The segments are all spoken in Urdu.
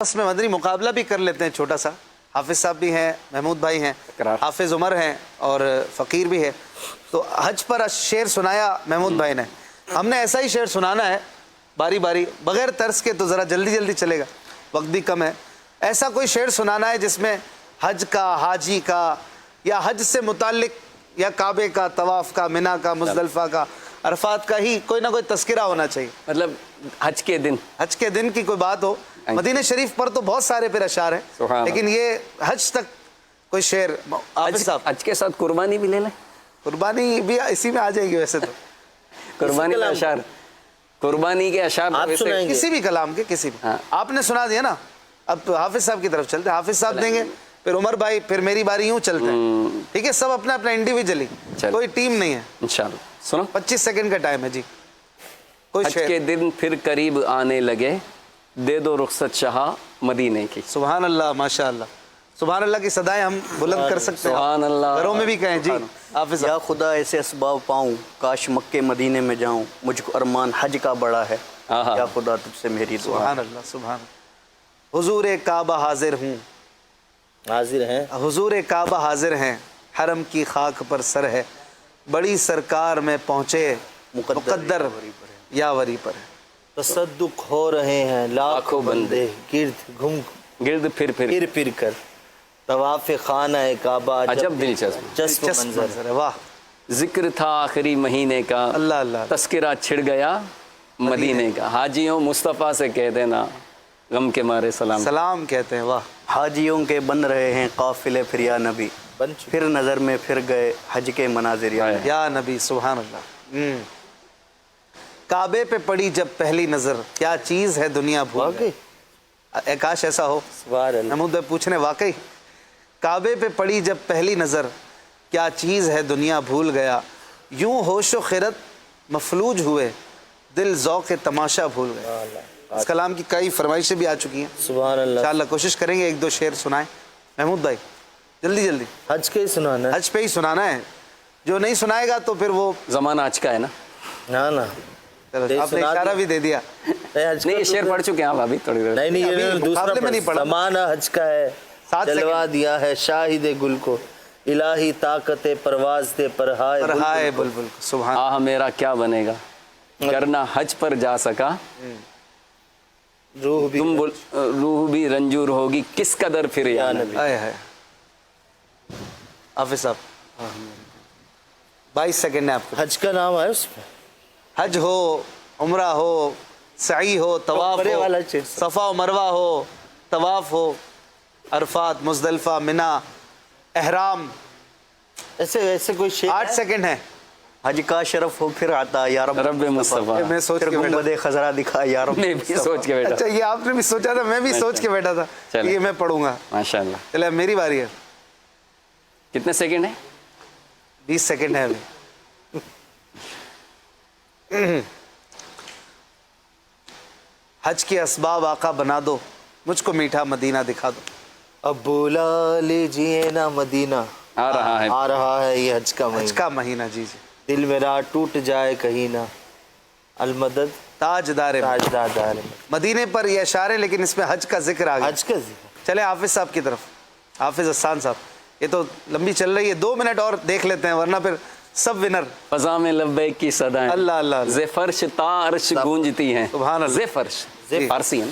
بس میں مدنی مقابلہ بھی کر لیتے ہیں چھوٹا سا. حافظ صاحب بھی ہیں, محمود بھائی ہیں, حافظ عمر ہیں اور فقیر بھی ہے. تو حج پر شعر سنایا محمود بھائی نے. ہم نے ایسا ہی شعر سنانا ہے باری باری, بغیر طرز کے, تو ذرا جلدی جلدی چلے گا, وقت بھی کم ہے. ایسا کوئی شعر سنانا ہے جس میں حج کا, حاجی کا, یا حج سے متعلق یا کعبے کا, طواف کا, منا کا, مزدلفہ کا, عرفات کا ہی کوئی نہ کوئی تذکرہ ہونا چاہیے. مطلب حج کے دن کی کوئی بات ہو. مدینہ شریف پر تو بہت سارے پھر اشعار ہیں, لیکن یہ حج تک کوئی شعر. حج کے ساتھ قربانی بھی لے لیں. قربانی بھی اسی میں آ جائے گی ویسے تو. قربانی کے اشعار, قربانی کے اشعار کسی بھی کلام کے, کسی بھی. آپ نے سنا دیا نا, اب حافظ صاحب کی طرف چلتے ہیں. حافظ صاحب دیں گے, پھر عمر بھائی, پھر میری باری, یوں چلتے ہیں. ٹھیک ہے, سب اپنا اپنا انڈیویجلی, کوئی ٹیم نہیں ہے. انشاءاللہ سنو. 25 سیکنڈ کا ٹائم ہے جی. حج کے دن پھر قریب آنے لگے, دے دو رخصت شاہ مدینے کی. سبحان اللہ, ماشاء اللہ, سبحان اللہ کی صدائیں ہم بلند کر سکتے ہیں. سبحان اللہ. گھروں میں بھی کہیں جی. حافظ یا خدا ایسے اسباب پاؤں, کاش مکے مدینے میں جاؤں, مجھ کو ارمان حج کا بڑا ہے, یا خدا تجھ سے میری دعا. سبحان اللہ, سبحان اللہ. حضور کعبہ حاضر ہوں, حاضر ہیں, حضور کعبہ حاضر ہیں, حرم کی خاک پر سر ہے, بڑی سرکار میں پہنچے, مقدر یا وری پر ہے. تصدق ہو رہے ہیں لاکھوں بندے, گرد پھر کر, طواف خانہ کعبہ عجب دلچسپ منظر ہے. واہ, ذکر تھا آخری مہینے کا, اللہ اللہ, تذکرہ چھڑ گیا مدینے کا. حاجیوں مصطفیٰ سے کہہ دینا, غم کے مارے سلام سلام کہتے ہیں. واہ, حاجیوں کے بن رہے ہیں قافلے, پھر یا نبی پھر نظر میں پھر گئے حج کے مناظر, یا نبی. سبحان اللہ. کعبے پہ پڑی جب پہلی نظر, کیا چیز ہے دنیا بھول گئی. کاش ایسا ہو. محمود بھائی پوچھ رہے ہیں, واقعی کعبے پہ پڑی جب پہلی نظر, کیا چیز ہے دنیا بھول گیا, یوں ہوش و خیرت مفلوج ہوئے, دل ذوق تماشا بھول گئے. اس کلام کی کئی فرمائشیں بھی آ چکی ہیں. سبحان اللہ. انشاءاللہ کوشش کریں گے ایک دو شعر سنائیں. محمود بھائی جلدی جلدی. حج کے ہی سنانا ہے, حج پہ ہی سنانا ہے. جو نہیں سنائے گا تو پھر وہ زمانہ حج کا ہے نا. نا آپ نے اشارہ بھی دے دیا. نہیں, یہ شعر پڑھ چکے ہیں آپ ابھی تھوڑی دیر. نہیں, یہ دوسرا زمانہ حج کا ہے, جلوہ دیا ہے شاہد گل کو, الہی طاقت پرواز دے پرہائے بلبل. سبحان. آہ میرا کیا بنے گا, کرنا حج پر جا سکا, روح بھی رنجور ہوگی, کس قدر پھر یا نبی. حافظ صاحب 22 سیکنڈ ہے آپ کو. حج کا نام ہے اس پہ, حج ہو, عمرہ ہو, سعی ہو, طواف ہو, صفا و مروہ ہو, طواف ہو, عرفات, مزدلفہ, منا, احرام. ایسے کوئی شیء 8 سیکنڈ ہے. حج کا شرف ہو پھر آتا یا رب مصطفیٰ, میں سوچ کے گنبد خضرا دکھا یا رب. میں بھی سوچ کے بیٹھا. اچھا, یہ آپ نے بھی سوچا تھا, میں بھی سوچ کے بیٹھا تھا, یہ میں پڑھوں گا. ماشاءاللہ. چلے میری باری ہے. کتنے سیکنڈ ہے؟ 20 سیکنڈ ہے ابھی. حج کے اسباب آقا بنا دو, مجھ کو میٹھا مدینہ دکھا دو. اب بولا لیجیے نا مدینہ, آ رہا ہے یہ حج کا مہینہ. حج کا مہینہ, جی جی. دل میرا ٹوٹ جائے کہیں نہ, المدد تاجدار مدینے پر یہ اشعار ہے, لیکن اس میں حج کا ذکر آ گیا. حج کا ذکر. چلے حافظ صاحب کی طرف. حافظ حسان صاحب, یہ تو لمبی چل رہی ہے, 2 منٹ اور دیکھ لیتے ہیں, ورنہ پھر سب ونر. فضا میں لبیک کی صدائیں, اللہ اللہ, زے فرش تا عرش گونجتی ہیں. سبحان اللہ. زے فرش, فارسی ہے.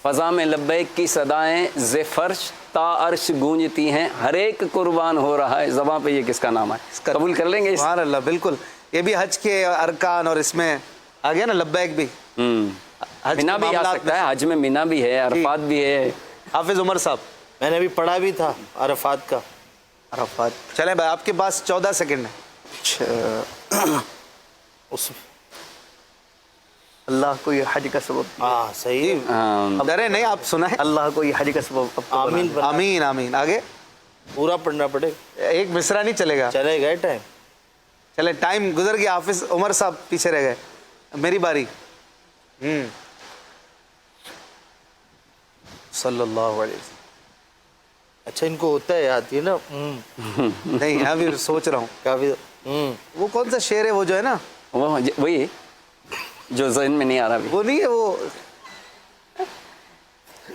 فضا میں لبیک کی صدائیں, زے فرش تا عرش گونجتی ہیں, ہر ایک قربان ہو رہا ہے. زباں پہ یہ کس کا نام ہے, قبول کر لیں گے. سبحان اللہ, بالکل. یہ بھی حج کے ارکان, اور اس میں آ گیا نا لبیک بھی. منا بھی آ سکتا ہے, حج میں منا بھی ہے, عرفات بھی ہے. حافظ عمر صاحب, میں نے ابھی پڑھا بھی تھا عرفات کا. عرفات. چلیں بھائی, آپ کے پاس 14 سیکنڈ ہے. اللہ کو یہ حج کا سبب. صحیح. ڈرے نہیں, آپ سنائیں. اللہ کو یہ حج کا سبب. آمین آمین آمین. آگے پورا پڑھنا پڑے, ایک مصرع نہیں چلے گا. چلے گئے ٹائم. چلے, ٹائم گزر گیا. حافظ عمر صاحب پیچھے رہ گئے. میری باری. صلی اللہ علیہ وسلم. اچھا, ان کو ہوتا ہے یاد, یہ نا نہیں, ابھی سوچ رہا ہوں کافی. وہ کون سا شعر ہے وہ جو ہے نا, وہی جو ذہن میں نہیں آ رہا. وہ نہیں ہے, وہ